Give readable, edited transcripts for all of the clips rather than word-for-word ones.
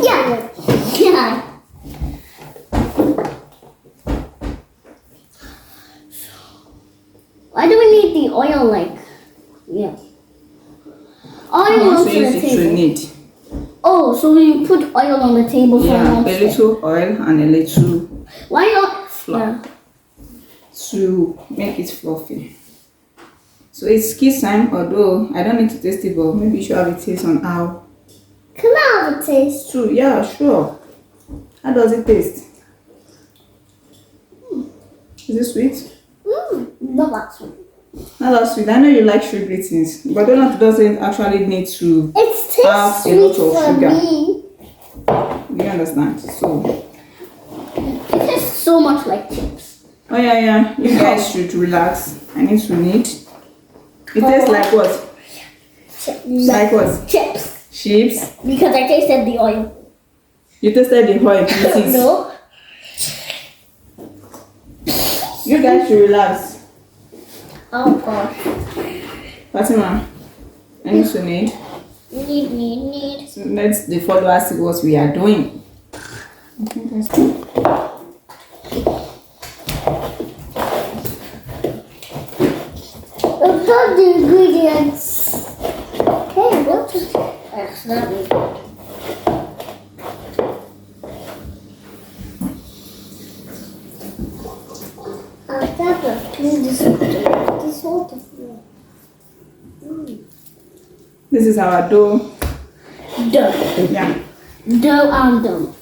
Yeah. Yeah. Why do we need the oil like? Yeah. Oil on the table. Oh, so we put oil on the table for a little oil and a little why not flour to make it fluffy. So it's kids time, although I don't need to taste it, but maybe you should have a taste on how. Can I have a taste? True, yeah, sure. How does it taste? Is it sweet? Not that sweet. Not that sweet. I know you like sugary things, but donut doesn't actually need to have a lot of sugar. Me. You understand? So it tastes so much like chips. Oh yeah. You guys should relax. I need to knead. It tastes like what? Chips. Like what? Chips. Chips? Because I tasted the oil. You tasted the oil, please. No. You guys should relax. Oh God. Fatima, I need to knead. Need. So let the followers see what we are doing. Okay, that's good. I've got the ingredients. Hey, what is accidentally? I've got to clean this water. This is our dough. Dough. Yeah. Dough and dough.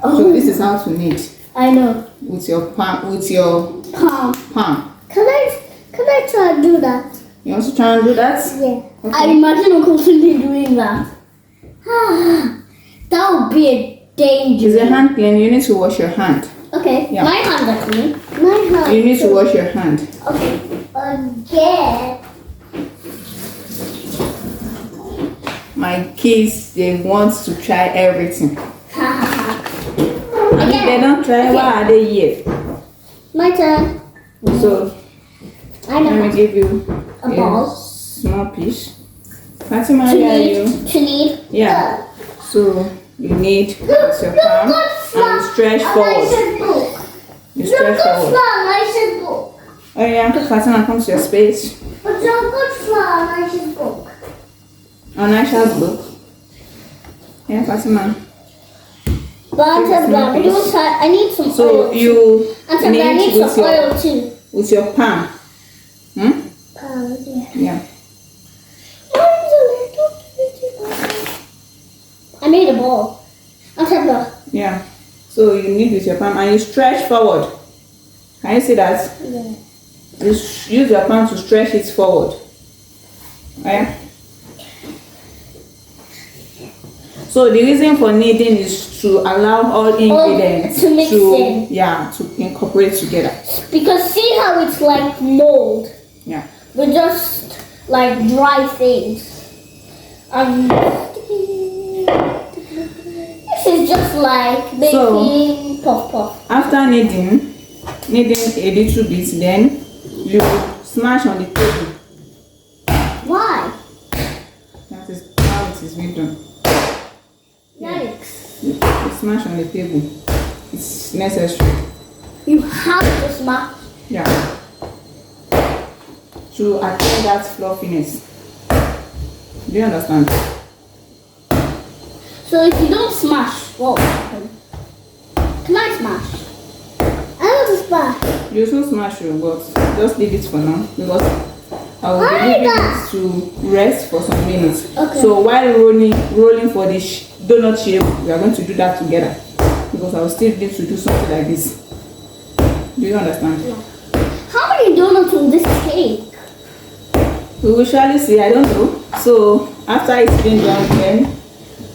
So this is how to knead. I know. With your palm. With your palm. Can I try and do that? You want to try and do that? Yeah. Okay. I imagine Uncle Cindy doing that. That would be a danger. Is your hand clean? You need to wash your hand. Okay. Yeah. My hands are clean. My hands. You need to wash your hand. Okay. Again. My kids, they want to try everything. If they don't try, why are they here? My turn. So, I know. let me give you a ball. Small piece. Fatima, where are you? To knead. Yeah. So, you need your palm and stretch forward. You stretch forward. Oh yeah, Fatima, come to your space. But you're good flour, I should book. On Aisha's book. Yeah, Fatima. But I need some so oil. You I need some oil too. With your palm. Palm, yeah. Yeah. I made a ball. Yeah. So you knead with your palm and you stretch forward. Can you see that? Yeah. You use your palm to stretch it forward. Yeah. So the reason for kneading is to allow all ingredients to mix in. Yeah, to incorporate together. Because see how it's like mold. Yeah. But just like dry things. This is just like making puff. After kneading a little bit, then you smash on the table. Why? That is how it is being done. Yikes. You smash on the table. It's necessary. You have to smash. Yeah. To attain that fluffiness. Do you understand? So if you don't smash, what will happen? Can I smash? I want to smash. You should smash it, but just leave it for now because I will be leaving it to rest for some minutes. Okay. So while rolling for the donut shape, we are going to do that together because I will still need to do something like this. Do you understand? Yeah. How many donuts will this take? We will surely see. I don't know. So after it's been done, then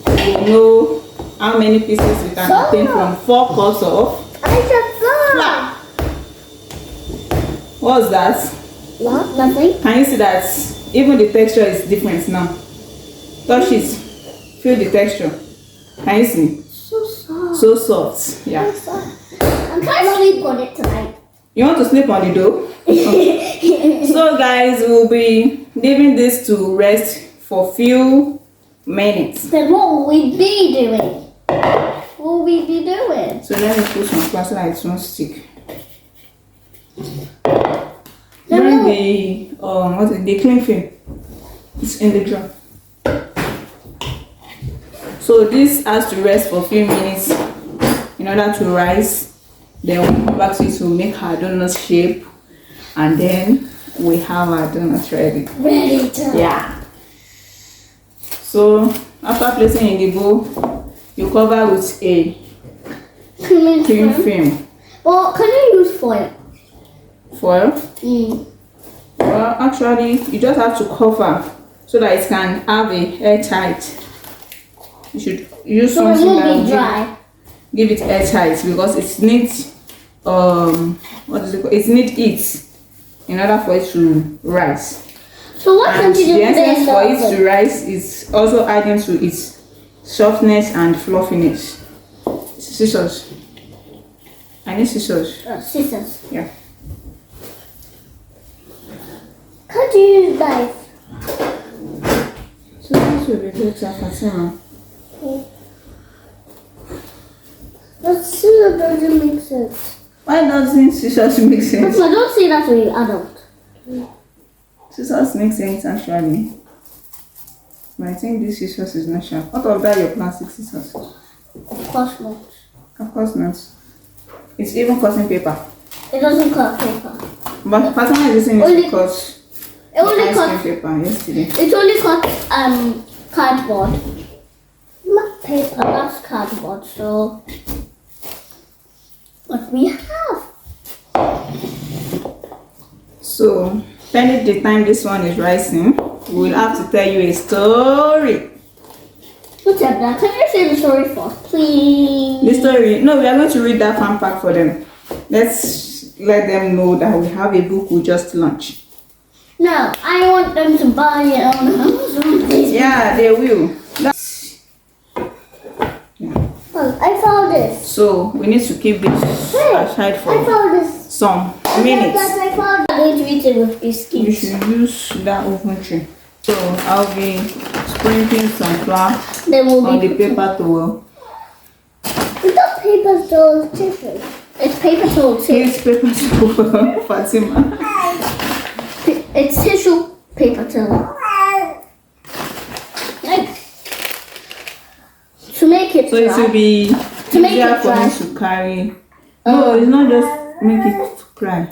we will know how many pieces we can obtain from 4 cups of flour. What's that? What? Nothing. Can you see that even the texture is different now? Touch it. Feel the texture. Can you see? So soft. So soft. Yeah. So soft. I'm trying to sleep on it tonight. You want to sleep on the dough? Okay. So guys, we'll be leaving this to rest for few minutes. Then what will we be doing? What will we be doing? So let me put some flour so that it won't stick. Then Bring the cling film. It's in the jar. So this has to rest for a few minutes in order to rise. Then we'll go back to it to make our donut shape, and then we have our donuts ready. Ready to. Yeah. So after placing in the bowl, you cover with a cling film. Well, can you use foil? Foil? Mm. Well, actually, you just have to cover so that it can have a airtight. You should use So it something won't that be will dry. give it airtight, because it needs what is it called? It needs heat in order for it to rise. So what And can you do the with essence this? for it to rise is also adding to its softness and fluffiness. Scissors. I need scissors. Scissors. Yeah. Can't you use knife? So this will be better, Fatima. But scissors doesn't make sense. Why doesn't scissors make sense? I don't see that with adult. Scissors make sense actually. But I think this scissors is not sharp. What about your plastic scissors? Of course not. Of course not. It's even cutting paper. It doesn't cut paper. But Fatima is using it to cut It only ice cut. cream paper yesterday. It only cut cardboard. Not paper. That's cardboard. So what we have. So, pending the time this one is rising, we will have to tell you a story. What's up, Dad? Can you say the story first, please? The story? No, we are going to read that fan pack for them. Let's let them know that we have a book we just launched. No, I want them to buy it on Amazon. Yeah, they will. Oh, I found this. So, we need to keep this aside I for found this. some minutes. I found. I'm going to eat it with You biscuits. should use that oven tray. So, I'll be sprinkling some flour Then we'll on be the paper towel. It's not paper towel tissue. It's paper towel tissue. Use paper towel, Fatima. It's tissue paper towel. Like, to make it So it will dry. be To make easier it for dry. me to carry. No, it's not just make it dry.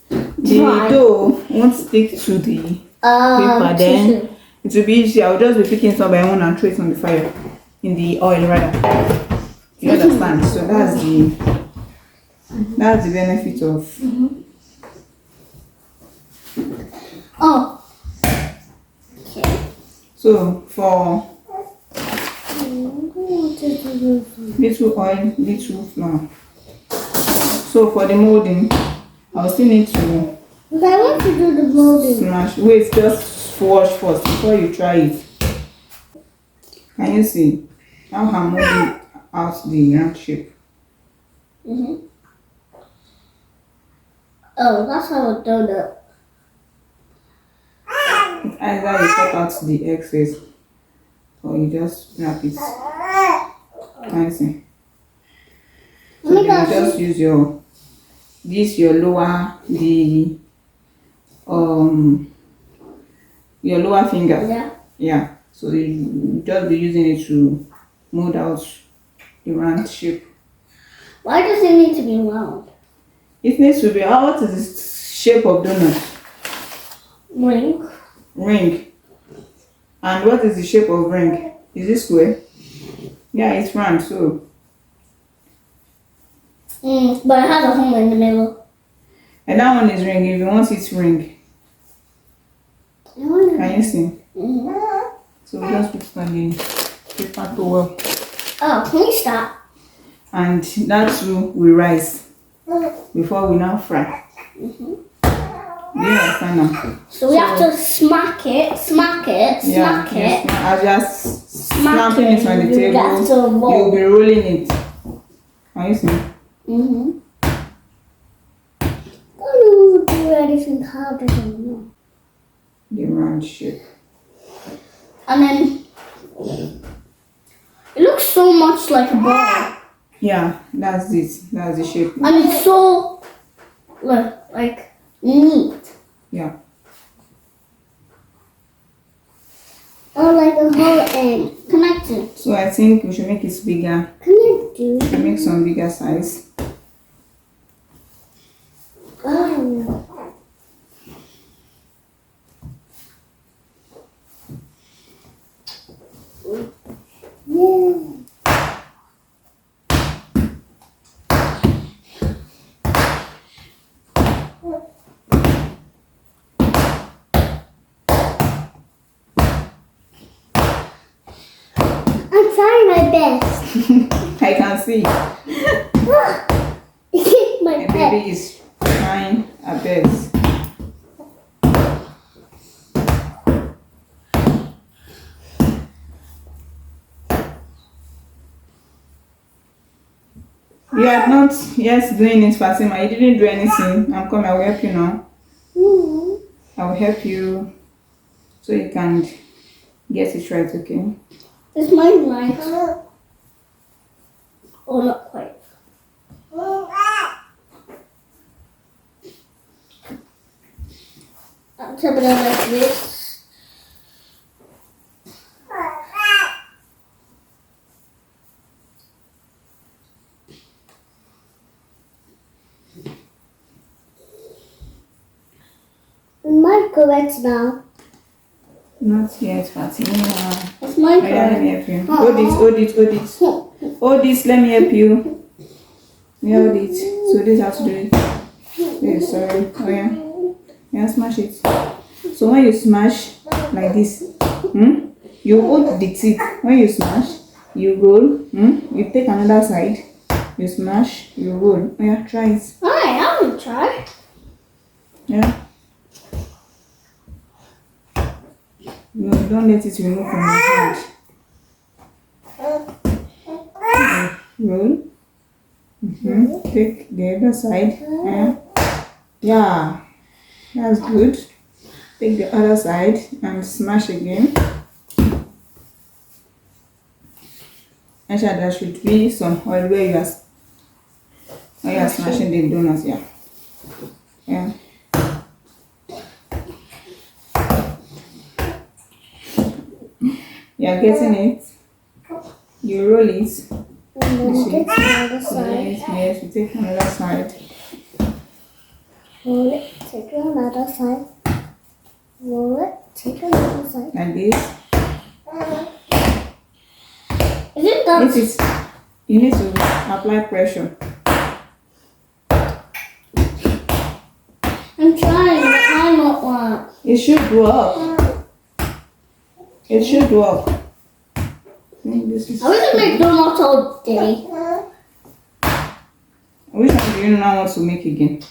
The Dry. dough won't stick to the paper. Then Tissue. it will be easier. I'll just be picking some by one and throw it on the fire, in the oil rather. You understand? So that's the benefit of. Oh. Okay. So for little oil, little flour. So for the molding, I'll still need to But I want to do the molding. smash. Wait, just wash first before you try it. Can you see how I'm molding out the round shape? Oh, that's how a donut. Either you cut out the excess or you just wrap it. Can you see? So then you just use your lower your lower finger. Yeah. Yeah. So you just be using it to mold out the round shape. Why does it need to be round? It needs to be. What is the shape of donut? Ring. Ring. And what is the shape of ring? Is it square? Yeah, it's round. So But it has a hole in the middle. and that one is ring. If you want it ring, can you see? So we just put it on the paper towel, Oh, can we stop? and that too will rise before we now fry. Do you understand now? So we have to smack it, smack it, Yeah, smack it. I'll just Smack snapping it on the You have to table. roll. You'll be rolling it. Can you see? Oh, do anything hard anymore. The round shape. And then like a ball. Yeah, that's it. That's the shape. And it's so like neat. Yeah. Or like a whole end connected. So I think we should make it bigger. Connected. Make some bigger size. Oh. Yeah. I'm trying my best. I can see. My My best. baby is trying her best. You are not yet doing it, Fatima. You didn't do anything. I'm coming. I will help you now. I will help you so you can get it right, okay? Is mine right? Oh, not quite. I'll tap it out like this. Is mine correct now? Not yet, Fatima. Is mine Oh, yeah, let me correct? help you. Hold it, hold it, hold it. Hold this, let me help you. Yeah, hold it. So this is how to do it. Yes, sorry. Oh yeah. Yeah, smash it. So when you smash like this, you hold the tip. When you smash, you roll. You take another side. You smash, you roll. Oh yeah, try it. Alright, I will try. Yeah. No, don't let it remove from your hand. Roll. Take the other side. Yeah, that's good. Take the other side and smash again. Actually, there should be some oil where you are smashing the donuts. Yeah. Yeah. You are getting it. You roll it. And then you take the other side. Yes, you take another side. Roll it, take another side. Roll it, take another side. Like this. Is it that? This is, you need to apply pressure. I'm trying, but I don't want. It should work. It should work. I think this is. I want to make donuts all day. Which one do you now want to make again?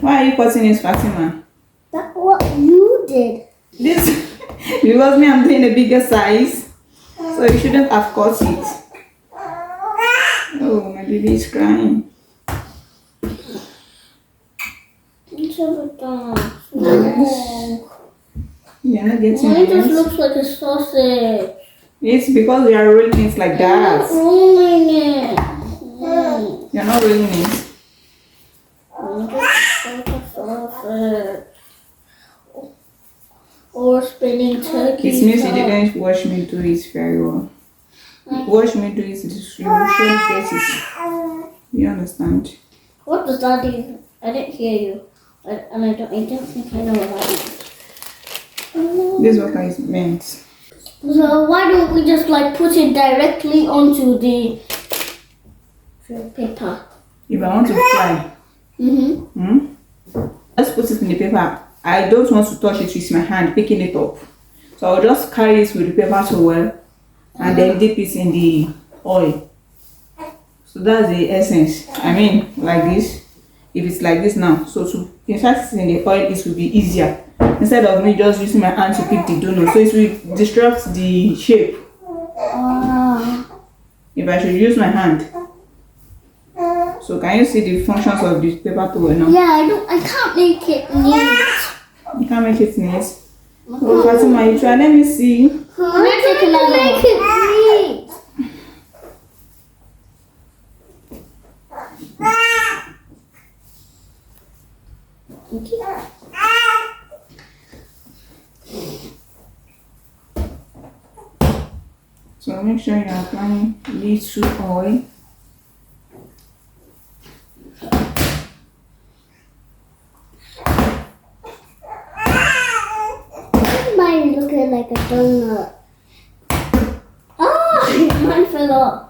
Why are you cutting it, Fatima? That's what you did. This because me, I'm doing a bigger size, so you shouldn't have cut it. Oh, my baby is crying. It's a donut. No. You're not getting Mine just it. looks like a sausage. It's because we are rolling it like I'm that. not rolling it. Mm. You're not rolling it. Just like a sausage. Or spinning turkey. It means you top. didn't watch me do it very well. Watch me do it, you will surely get it. You understand? What does that do? I didn't hear you. And I don't think I know what that is. This is what I meant. So why don't we just like put it directly onto the paper? If I want to fry, let's put it in the paper. I don't want to touch it with my hand, picking it up. So I'll just carry it with the paper towel and then dip it in the oil. So that's the essence. I mean, like this. If it's like this now, so to insert it in the oil, it will be easier. Instead of me just using my hand to pick the donut. So it will disrupt the shape. If I should use my hand. So can you see the functions of the paper towel now? Yeah, I can't make it neat. You can't make it neat. Oh, Fatima, you try. Let me see. Let's take another one. So make sure you are applying little oil. Mine looking like a donut. Oh, mine fell off.